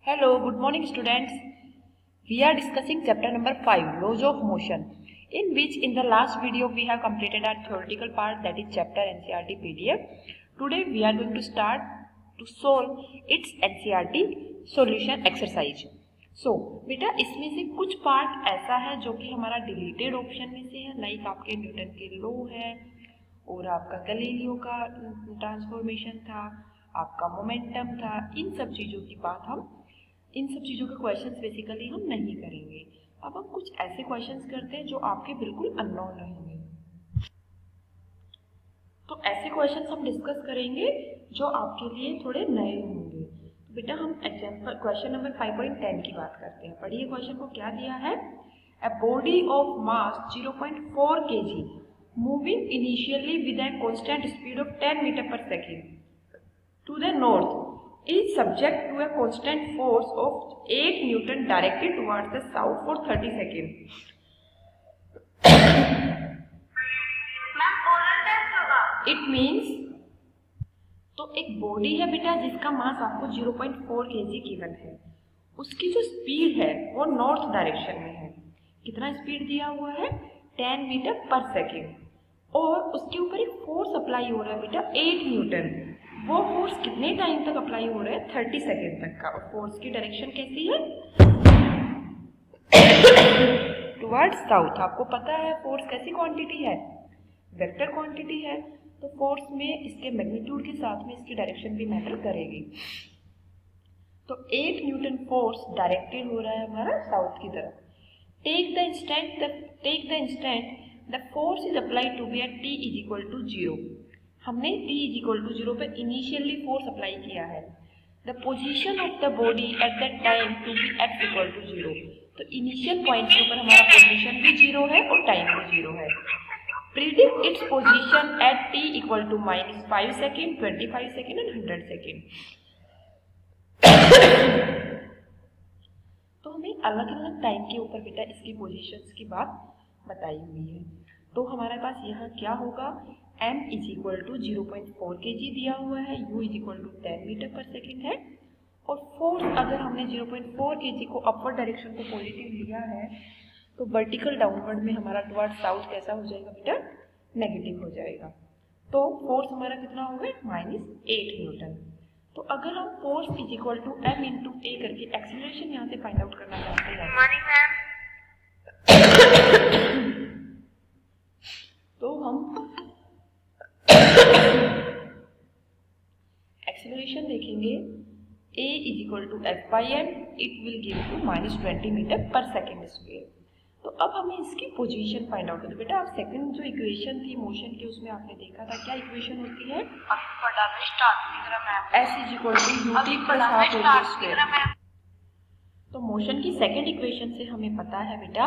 Hello, good morning students. We are discussing chapter number 5, Laws of Motion, in which in the last video we have completed our theoretical part, that is chapter NCERT PDF. Today we are going to start to solve its NCERT solution exercise. So बेटा इसमें से कुछ part ऐसा है जो कि हमारा deleted option में से है, लाइक आपके न्यूटन के लॉ है और आपका गैलीलियो का ट्रांसफॉर्मेशन था, आपका मोमेंटम था। इन सब चीज़ों की बात इन सब चीज़ों के क्वेश्चंस बेसिकली हम नहीं करेंगे। अब हम कुछ ऐसे क्वेश्चंस करते हैं जो आपके बिल्कुल अननोन रहेंगे। तो ऐसे क्वेश्चंस हम डिस्कस करेंगे जो आपके लिए थोड़े नए होंगे। तो बेटा हम एग्जांपल क्वेश्चन नंबर 5.10 की बात करते हैं। पढ़िए क्वेश्चन को क्या दिया है। A body of mass 0.4 kg moving initially with a constant speed of 10 metre per second to the north is subject to a constant force of 8 Newton directed towards the south for 30 seconds. It means तो एक body है बेटा जिसका मास आपको 0.4 kg given है, उसकी जो speed है वो नॉर्थ डायरेक्शन में है। कितना स्पीड दिया हुआ है? 10 मीटर पर सेकेंड, और उसके ऊपर एक फोर्स अप्लाई हो रहा है बेटा 8 न्यूटन। वो फोर्स कितने टाइम तक अप्लाई हो रहा है? 30 सेकेंड तक का। और फोर्स की डायरेक्शन कैसी है? Towards south. आपको पता है फोर्स कैसी क्वांटिटी है? वेक्टर क्वांटिटी है। तो फोर्स में इसके मैग्नीट्यूड के साथ में इसकी डायरेक्शन भी मैटर करेगी। तो 8 न्यूटन फोर्स डायरेक्टेड हो रहा है हमारा साउथ की तरफ। Take the instant the force is applied to be at t is equal to 0। हमने t इज इक्वल टू 0 पे इनिशियली फोर्स अप्लाई किया है। The position of the body at that time to be x equal to 0। तो initial point के ऊपर हमारा position भी 0 है और टाइम भी 0 है। Predict its position at t equal to -5 second, 25 second and 100 second. तो हमें अलग अलग टाइम के ऊपर बेटा इसकी पोजीशंस की बात बताई हुई है। तो हमारे पास यहाँ क्या होगा? m is equal to 0.4 kg दिया हुआ है, u is equal to 10 metre per second है, और फोर्स अगर हमने 0.4 kg को अपवर्ड डायरेक्शन को पॉजिटिव लिया है तो वर्टिकल डाउनवर्ड में हमारा टुवर्ड साउथ कैसा हो जाएगा बेटा? नेगेटिव हो जाएगा। तो फोर्स हमारा कितना होगा? -8 न्यूटन। तो अगर हम force is equal to m into a करके एक्सीलरेशन यहाँ से फाइंड आउट करना चाहते हैं तो हम एक्सीलरेशन देखेंगे a is equal to f/m, it will give to -20 metre per second square. तो अब हमें इसकी पोजीशन फाइंड आउट करते। बेटा आप सेकंड जो इक्वेशन थी मोशन की उसमें आपने देखा था क्या इक्वेशन होती है? s is equal to ut plus half at square. तो मोशन की सेकंड इक्वेशन से हमें पता है बेटा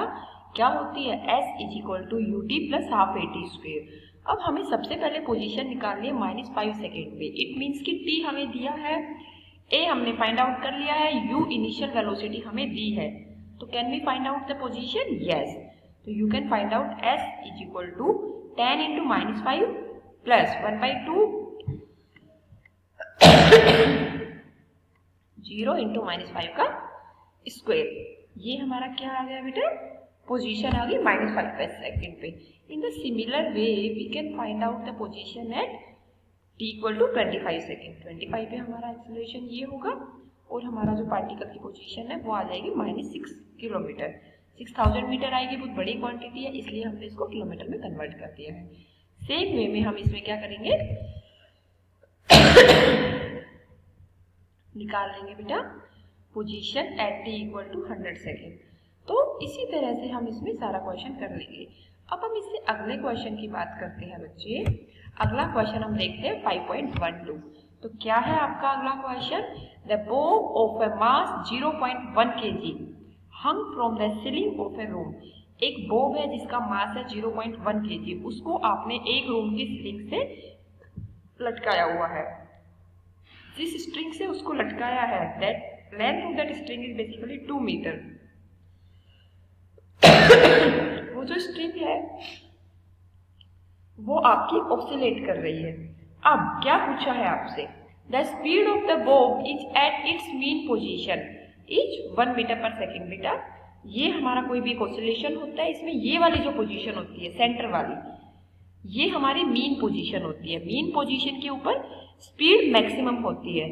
क्या होती है? s is equal to ut plus half at square. अब हमें सबसे पहले पोजीशन निकालनी है -5 सेकेंड पे। इट मीन्स कि t हमें दिया है, a हमने फाइंड आउट कर लिया है, u इनिशियल वेलोसिटी हमें दी है। तो can we find out the position? Yes. तो you can find out s is equal to 10 into -5 plus 1/2 0 into -5 का स्क्वायर। ये हमारा क्या आ गया बेटा? पोजीशन आ गई -5 सेकेंड पे। In the similar way we can find out the position at t equal to 25 second. 25 पे हमारा एक्सीलरेशन ये होगा और हमारा जो पार्टिकल की पोजीशन है वो आ जाएगी -6 किलोमीटर। 6000 मीटर आएगी, बहुत बड़ी क्वांटिटी है इसलिए हमने इसको किलोमीटर में कन्वर्ट कर दिया है। सेम वे में हम इसमें क्या करेंगे? निकाल लेंगे बेटा position at t equal to 100 second. तो इसी तरह से हम इसमें सारा क्वेश्चन कर लेंगे। अब हम इससे अगले क्वेश्चन की बात करते हैं बच्चे। अगला क्वेश्चन हम देखते हैं 5.12। तो क्या है आपका अगला question? The Bob of a mass 0.1 kg hung from the ceiling of A room. एक बॉब है जिसका मास है 0.1 kg, उसको आपने एक रूम की सीलिंग से लटकाया हुआ है। जिस स्ट्रिंग से उसको लटकाया है that length of that string is basically 2 metre. वो जो स्ट्रिंग है वो आपकी ऑक्सिलेट कर रही है। अब क्या पूछा है आपसे? The speed of the bob is at its mean position. Is 1 metre per second. बेटा ये हमारा कोई भी ऑसिलेशन होता है, इसमें ये वाली जो पोजीशन होती है सेंटर वाली, ये हमारी मीन पोजीशन होती है। मीन पोजीशन के ऊपर स्पीड मैक्सिमम होती है।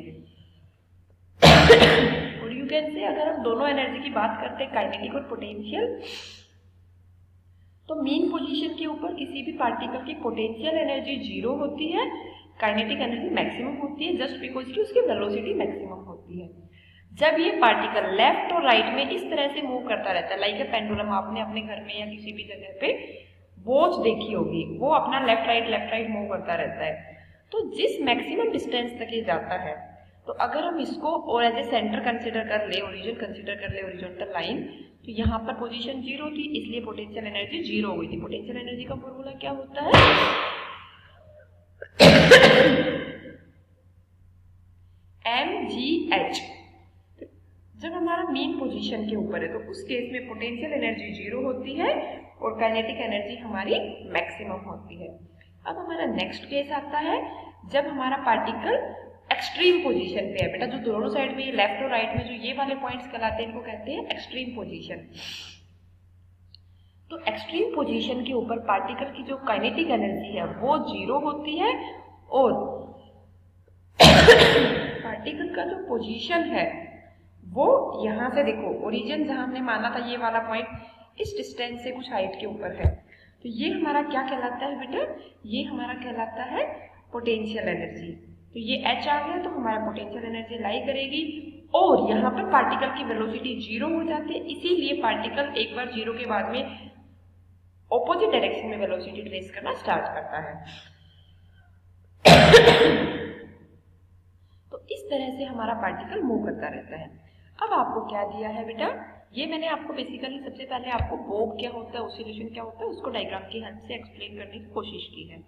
और यू कैन से अगर हम दोनों एनर्जी की बात करते हैं, काइनेटिक और पोटेंशियल, तो मीन पोजीशन के ऊपर किसी भी पार्टिकल की पोटेंशियल एनर्जी 0 होती है, काइनेटिक एनर्जी मैक्सिमम होती है, जस्ट बिकॉज की उसकी वेलोसिटी मैक्सिमम होती है। जब ये पार्टिकल लेफ्ट और राइट में इस तरह से मूव करता रहता है, लाइक ए पेंडुलम, आपने अपने घर में या किसी भी जगह पे वॉच देखी होगी, वो अपना लेफ्ट राइट मूव करता रहता है। तो जिस मैक्सिमम डिस्टेंस तक ये जाता है, तो अगर हम इसको और एज ए सेंटर कंसिडर कर ले, ओरिजिन कंसिडर कर ले, ओरिजेंटल लाइन, तो यहाँ पर पोजीशन 0 थी, इसलिए पोटेंशियल एनर्जी 0 हो गई थी। पोटेंशियल एनर्जी का फॉर्मूला क्या होता है? mgh। जब हमारा मीन पोजीशन के ऊपर है तो उस केस में पोटेंशियल एनर्जी 0 होती है और काइनेटिक एनर्जी हमारी मैक्सिमम होती है। अब हमारा नेक्स्ट केस आता है जब हमारा पार्टिकल एक्सट्रीम पोजीशन पे है। बेटा जो दोनों साइड में, लेफ्ट और राइट में जो ये वाले पॉइंट्स कहलाते हैं, इनको कहते हैं एक्सट्रीम पोजीशन। तो एक्सट्रीम पोजीशन के ऊपर पार्टिकल की जो काइनेटिक एनर्जी है वो 0 होती है और पार्टिकल का जो पोजीशन है वो यहाँ से देखो, ओरिजिन जहां हमने माना था ये वाला पॉइंट, इस डिस्टेंस से कुछ हाइट के ऊपर है। तो ये हमारा क्या कहलाता है बेटा? ये हमारा कहलाता है पोटेंशियल एनर्जी। तो ये h आ गया, तो हमारा पोटेंशियल एनर्जी लाई करेगी और यहाँ पर पार्टिकल की वेलोसिटी 0 हो जाती है, इसीलिए पार्टिकल एक बार 0 के बाद में ऑपोजिट डायरेक्शन में वेलोसिटी ट्रेस करना स्टार्ट करता है। तो इस तरह से हमारा पार्टिकल मूव करता रहता है। अब आपको क्या दिया है बेटा? ये मैंने आपको बेसिकली सबसे पहले आपको बोब क्या होता है, ऑसिलेशन क्या होता है, उसको डायग्राम की हेल्प से एक्सप्लेन करने की कोशिश की है।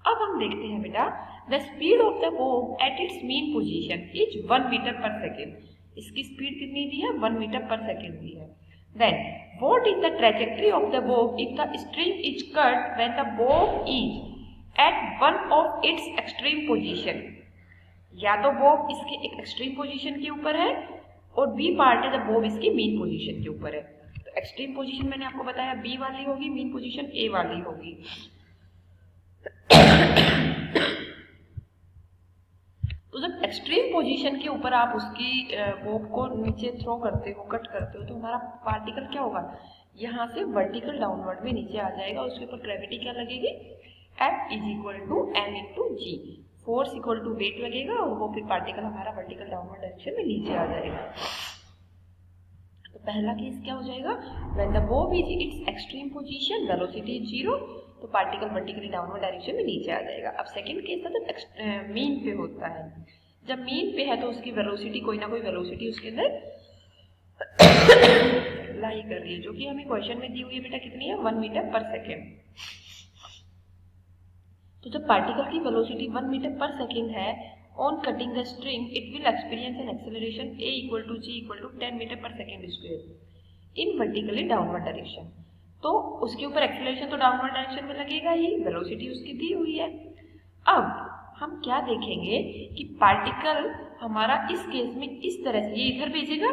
अब हम देखते हैं बेटा, the speed of the bob at its mean position is 1 metre per second. इसकी स्पीड कितनी दी है? 1 मीटर पर सेकेंड दी है। Then what is the trajectory of the bob if the string is cut when the bob is at one of its extreme position. या तो Bob इसके एक एक्सट्रीम पोजीशन के ऊपर है और बी पार्ट है जब बोब इसकी मीन पोजीशन के ऊपर है। तो एक्सट्रीम पोजीशन मैंने आपको बताया बी वाली होगी, मीन पोजीशन ए वाली होगी। तो जब एक्सट्रीम पोजीशन के ऊपर आप उसकी बोब को नीचे थ्रो करते हो, कट करते हो, तो हमारा पार्टिकल क्या होगा? यहाँ से वर्टिकल डाउनवर्ड में नीचे आ जाएगा। उसके ऊपर ग्रेविटी क्या लगेगी? F is equal to m into g. Force equal to weight लगेगा और वो फिर पार्टिकल हमारा वर्टिकल डाउनवर्ड डायरेक्शन में नीचे आ जाएगा। तो पहला केस क्या हो जाएगा? When the bob is it's extreme position, velocity is 0, तो पार्टिकल वर्टिकली डाउनवर्ड डायरेक्शन में नीचे आ जाएगा। अब सेकंड केस है जब मीन पे होता है। जब मीन पे है तो उसकी वेलोसिटी, कोई ना कोई वेलोसिटी उसके अंदर लाई कर रही है, जो कि हमें क्वेश्चन में दी हुई है बेटा, कितनी है? 1 मीटर पर सेकेंड। तो जब पार्टिकल की वेलोसिटी 1 मीटर पर सेकेंड है, on cutting the string it will experience an acceleration a equal to g equal to 10 metre per second square in vertically downward direction. तो उसके ऊपर acceleration तो downward direction में लगेगा ही, velocity उसकी दी हुई है। अब हम क्या देखेंगे कि पार्टिकल हमारा इस केस में इस तरह से ये इधर भेजेगा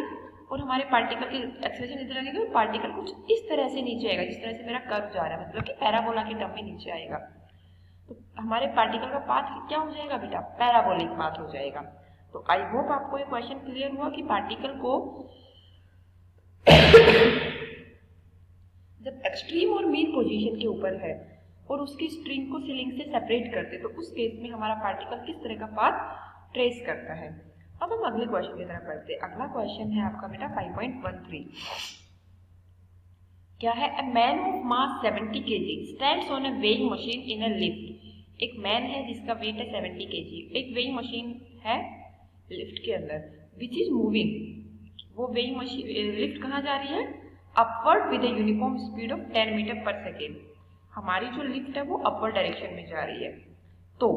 और हमारे पार्टिकल की एक्सेलरेशन इधर लगेगा और पार्टिकल कुछ इस तरह से नीचे आएगा, जिस तरह से मेरा कर्व जा रहा है, मतलब कि पैराबोला के टर्म में नीचे आएगा। तो हमारे पार्टिकल का पाथ क्या हो जाएगा बेटा? पैराबोलिक पाथ हो जाएगा। तो आई होप आपको ये क्वेश्चन क्लियर हुआ कि पार्टिकल को जब एक्सट्रीम और मीन पोजीशन के ऊपर है और उसकी स्ट्रिंग को सीलिंग से सेपरेट करते, तो उस केस में हमारा पार्टिकल किस तरह का पाथ ट्रेस करता है। अब हम अगले क्वेश्चन की तरफ बढ़ते हैं। अगला क्वेश्चन है आपका बेटा 5.13। क्या है? A man of mass 70 kg stands on a weighing machine in a lift. एक मैन है जिसका वेट है 70 kg, एक वेइंग मशीन है लिफ्ट के अंदर, विच इज मूविंग। वो वेइंग मशीन लिफ्ट कहाँ जा रही है? Upward with a uniform speed of 10 metre per second. हमारी जो लिफ्ट है वो अपवर्ड डायरेक्शन में जा रही है। तो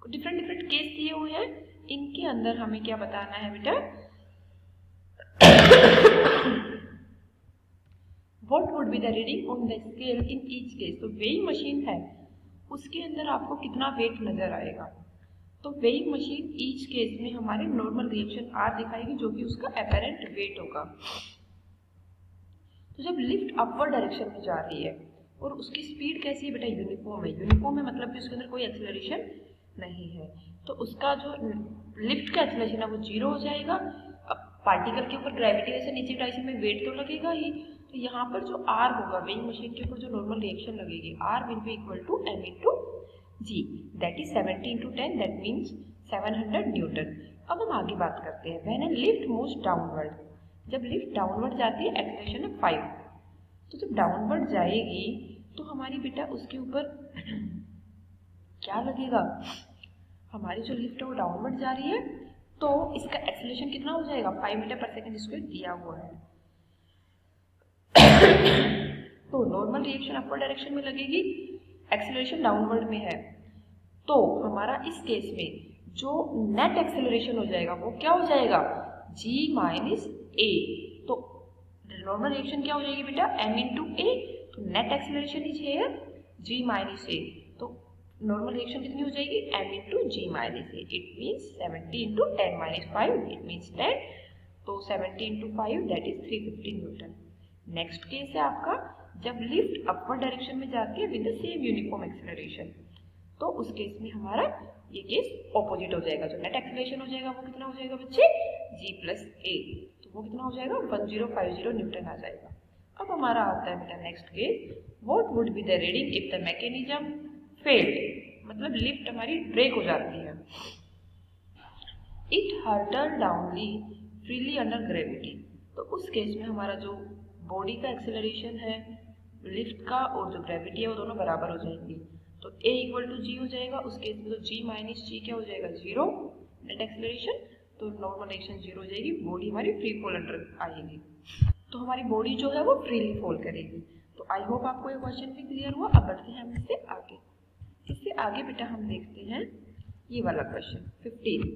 डिफरेंट केस दिए हुए हैं, इनके अंदर हमें क्या बताना है बेटा? What would be the reading on the scale in each case? तो वेइंग मशीन है, उसके अंदर आपको कितना वेट नजर आएगा? तो वेइंग मशीन ईच केस में हमारे नॉर्मल रिएक्शन आर दिखाएगी जो कि उसका एपेरेंट वेट होगा। तो जब लिफ्ट अपवर्ड डायरेक्शन में जा रही है और उसकी स्पीड कैसी है बेटा, यूनिफॉर्म है। यूनिफॉर्म है मतलब कि उसके अंदर कोई एक्सेलरेशन नहीं है, तो उसका जो लिफ्ट का एक्सेलरेशन है वो 0 हो जाएगा। अब पार्टिकल के ऊपर ग्रेविटी वैसे नीचे की डायरेक्शन में वेट तो लगेगा ही, तो यहाँ पर जो आर होगा वेइंग मशीन के ऊपर जो नॉर्मल रिएक्शन लगेगी, R will be equal to m into g, that is 70 into 10, that means 700 newton. अब हम आगे बात करते हैं। When a lift moves downward, जब लिफ्ट डाउनवर्ड जाती है एक्सेलरेशन है 5, तो जब डाउनवर्ड जाएगी तो हमारी बेटा उसके ऊपर क्या लगेगा, हमारी जो लिफ्ट है वो डाउनवर्ड जा रही है तो इसका एक्सेलरेशन कितना हो जाएगा, 5 मीटर पर सेकंड स्क्वायर दिया हुआ है। तो नॉर्मल रिएक्शन अपवर्ड डायरेक्शन में लगेगी, एक्सेलरेशन डाउनवर्ड में है, तो हमारा इस केस में जो नेट एक्सेलरेशन हो जाएगा वो क्या हो जाएगा, g माइनस a। तो नॉर्मल रिएक्शन क्या हो जाएगी बेटा, m इंटू ए, तो net acceleration is here g minus a, तो नॉर्मल रिएक्शन कितनी हो जाएगी, m into g minus a. It means 70 into 10 minus 5, it means 10, तो 70 into 5 that is 350 newton. Next case है आपका, जब लिफ्ट अपवर्ड डायरेक्शन में जाती है with the same uniform acceleration, तो उस केस में हमारा ये केस ऑपोजिट हो जाएगा। जो नेट एक्सेलरेशन हो जाएगा वो कितना हो जाएगा बच्चे, g प्लस ए, तो वो कितना हो जाएगा 1050 न्यूटन आ जाएगा। अब हमारा आता है बेटा next case, what would be the reading if the mechanism failed, मतलब लिफ्ट हमारी ब्रेक हो जाती है। It hurtle downly freely under gravity, तो उस केस में हमारा जो बॉडी का एक्सेलरेशन है लिफ्ट का और जो ग्रेविटी है वो दोनों बराबर हो जाएंगी, तो a इक्वल टू जी हो जाएगा। उस केस में तो g माइनस जी क्या हो जाएगा, 0 नेट एक्सेलरेशन, तो नॉर्मल रिएक्शन 0 हो जाएगी, बॉडी हमारी फ्री फॉल अंडर आएगी, तो हमारी बॉडी जो है वो फ्रीली फॉल करेगी। तो आई होप आपको ये क्वेश्चन भी क्लियर हुआ। अब बढ़ते हैं हम इससे आगे। इससे आगे बेटा हम देखते हैं ये वाला question 15।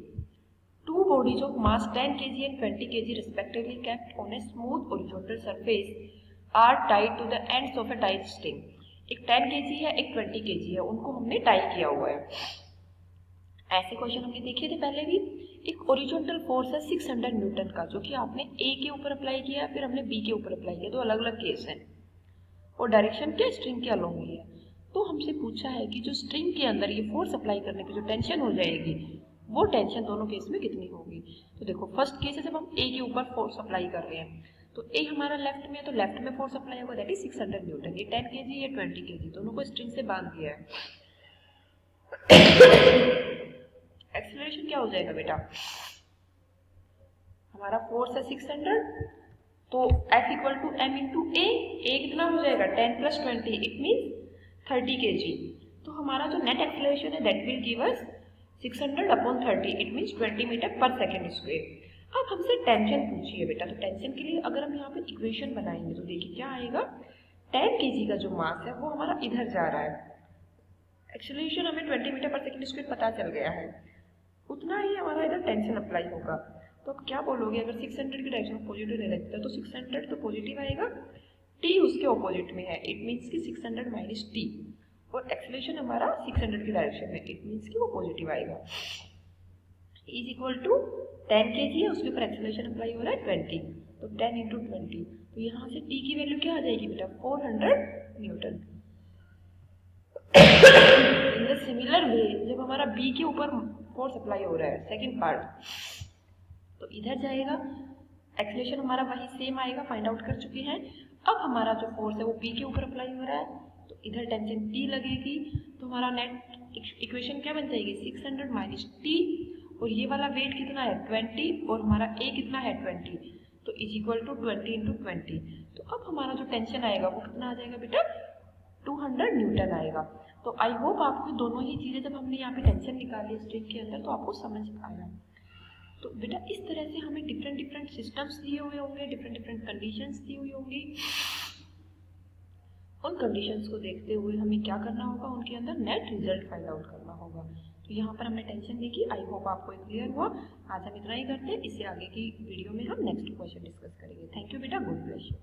Two bodies of mass 10 kg and 20 kg respectively kept on a smooth horizontal surface are tied to the ends of a tied string. एक 10 kg है, एक 20 kg है, उनको हमने टाई किया हुआ है। ऐसे क्वेश्चन हमने देखे थे पहले भी। एक ओरिजेंटल फोर्स है 600 न्यूटन का, जो कि आपने ए के ऊपर अप्लाई किया, फिर हमने बी के ऊपर अप्लाई किया, तो अलग अलग केस हैं, और डायरेक्शन क्या स्ट्रिंग के अलोंग ही है। तो हमसे पूछा है कि जो स्ट्रिंग के अंदर ये फोर्स अप्लाई करने पे जो टेंशन हो जाएगी वो टेंशन दोनों केस में कितनी होगी। तो देखो फर्स्ट केस है जब हम ए के ऊपर फोर्स अप्लाई कर रहे हैं, तो ए हमारा लेफ्ट में है, तो लेफ्ट में फोर्स अप्लाई होगा दैट इज 600 न्यूटन। ये 10 kg ये 20 kg दोनों को स्ट्रिंग से बांध दिया है। एक्सेलरेशन क्या हो जाएगा बेटा, हमारा फोर्स है 600, तो F equal to m into a कितना हो जाएगा 10 प्लस 20, इट मीन्स 30 kg। तो हमारा जो नेट एक्सेलरेशन है that will give us 600 upon 30, it means 20 metre per second square. अब हमसे टेंशन पूछी है बेटा, तो टेंशन के लिए अगर हम यहाँ पे इक्वेशन बनाएंगे तो देखिए क्या आएगा, 10 kg का जो मास है वो हमारा इधर जा रहा है, एक्सेलरेशन हमें 20 मीटर पर सेकेंड स्क्वायर पता चल गया है, उतना ही हमारा इधर टेंशन अप्लाई होगा। तो अब क्या बोलोगे, अगर 600 की डायरेक्शन पॉजिटिव ले लेते हैं तो 600 तो पॉजिटिव आएगा, t उसके ऑपोजिट में है, इट मीन्स कि 600 माइनस t, और एक्सेलरेशन हमारा 600 की डायरेक्शन में, इट मीन्स कि वो पॉजिटिव आएगा। इज इक्वल टू 10 kg है, उसके ऊपर एक्सेलरेशन अप्लाई हो रहा है 20, तो 10 इंटू 20, तो यहाँ से t की वैल्यू क्या आ जाएगी बेटा 400 न्यूटन। इन द सिमिलर वे जब हमारा b के ऊपर फोर्स अप्लाई हो रहा है सेकेंड पार्ट, तो इधर जाएगा, एक्सेलरेशन हमारा वही सेम आएगा, फाइंड आउट कर चुके हैं। अब हमारा जो फोर्स है वो b के ऊपर अप्लाई हो रहा है, तो इधर टेंशन t लगेगी, तो हमारा नेट इक्वेशन क्या बन जाएगी 600 माइनस t, और ये वाला वेट कितना है 20, और हमारा a कितना है 20, तो इज इक्वल टू 20 इंटू 20। तो अब हमारा जो टेंशन आएगा वो कितना आ जाएगा बेटा 200 न्यूटन आएगा। तो आई होप आपको दोनों ही चीज़ें जब हमने यहाँ पे टेंशन निकाली स्ट्रिंग के अंदर तो आपको समझ आया। तो बेटा इस तरह से हमें डिफरेंट सिस्टम्स दिए हुए होंगे, डिफरेंट कंडीशंस दी हुई होंगी, उन कंडीशंस को देखते हुए हमें क्या करना होगा, उनके अंदर नेट रिजल्ट फाइंड आउट करना होगा। तो यहाँ पर हमने टेंशन देखी, आई होप आपको क्लियर हुआ। आज हम इतना ही करते हैं, इससे आगे की वीडियो में हम नेक्स्ट क्वेश्चन डिस्कस करेंगे। थैंक यू बेटा, गुड ब्लेस यू।